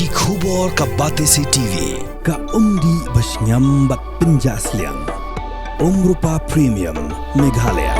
Ki khubor ka Batesi TV. Ka umdi basnyam bak penjasliang. Rupa Premium Meghalaya.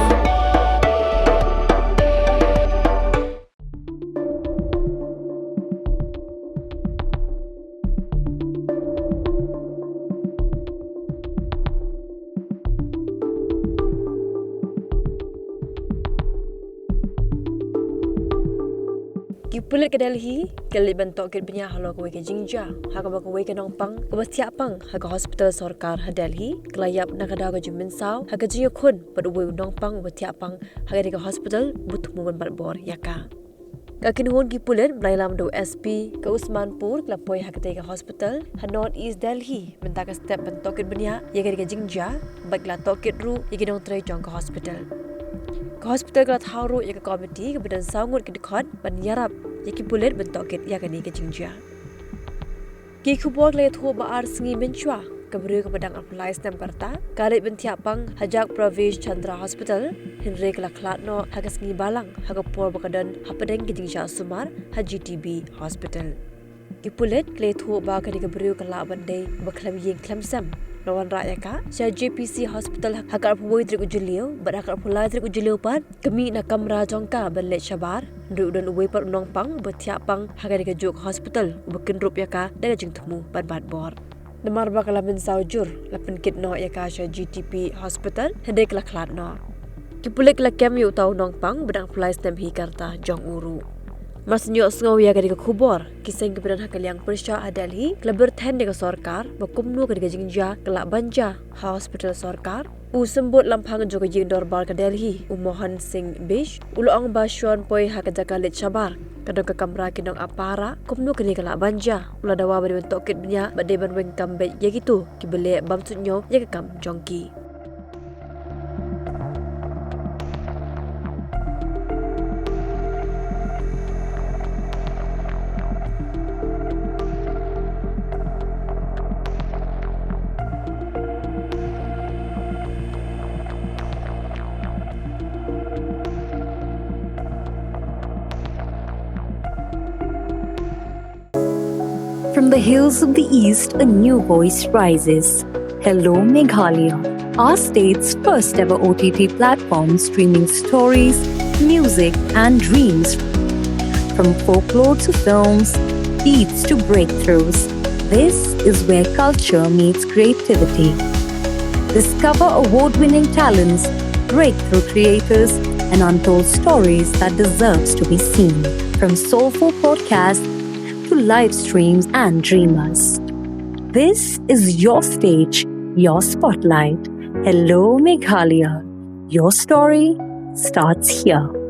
Kipulit ke Delhi, kelit bentok kit punya halau kuwe ke Jingmynsaw, haka ba kuwe ke Nongpang, ke Batiapang, haka hospital Sorkar ha Delhi, kelayap nakada ke Jingmynsaw, haka Jingmynsaw kun pada uwe Nongpang Batiapang, haka di ke hospital Thmu Batbor yaka. Kakinuhun kipulit melailam do SP ke Usmanpur kelapoi haka di ke hospital ha North East Delhi, bentak ke step bentok kit punya, yaka di ke Jingmynsaw, baiklah tokit ru, yaka dong tray jong ke hospital. Ke hospital kelat haru ya ke komiti ke badan sangut ke dekat ban yarap ya ki bulet bentok kit ya kani ke Jingmynsaw. Ki khubor le thu ba ar Jingmynsaw ke beri ke badang apply stem karta kalit Batiapang hajak Pravesh Chandra Hospital Henry Khlad no haga Sengi Balang haga por bakadan hapadeng ke Jingmynsaw Sumar ha GTB Hospital. Ki bulet le thu ba kani ke beri ke la bandai ba klam yeng klamsam Lawan rakyat ka, saya JPC Hospital hakar puwoi trik ujulio, berakar pulai trik ujulio pan, kami nak kamera jongka belet syabar, nduk dan uwe par Nongpang, Batiapang, hakar dikajuk hospital, bukin rup yaka, dan jeng Thmu Batbor. Namar bakal Jingmynsaw jur, lapan kit no yaka saya GTP Hospital, hendai kelak Khlad no. Kipulik kelak kem yu tau Nongpang, bedang pulai stem hi karta jong uru. Masnya sengaw ya ke khubor kisah kebenaran hakal yang persya Delhi kleber ten de Sorkar bakumnu ke Jingmynsaw kelak banja hospital Sorkar u sembut lampang juga jing dorbal ke Delhi u Mohan Singh Bish uloang basyon poi hak jakalit syabar kadang ke kamera kinong apara kumnu ke kelak banja ula dawa beri bentuk kit benya badai ban weng kambet ya gitu kibele bam sunyo ya ke kam jongki. From the hills of the east, a new voice rises. Hello Meghalaya, our state's first ever OTT platform streaming stories, music and dreams. From folklore to films, beats to breakthroughs, this is where culture meets creativity. Discover award-winning talents, breakthrough creators, and untold stories that deserves to be seen. From soulful podcasts to live streams and dreamers. This is your stage, your spotlight. Hello Meghalaya. Your story starts here.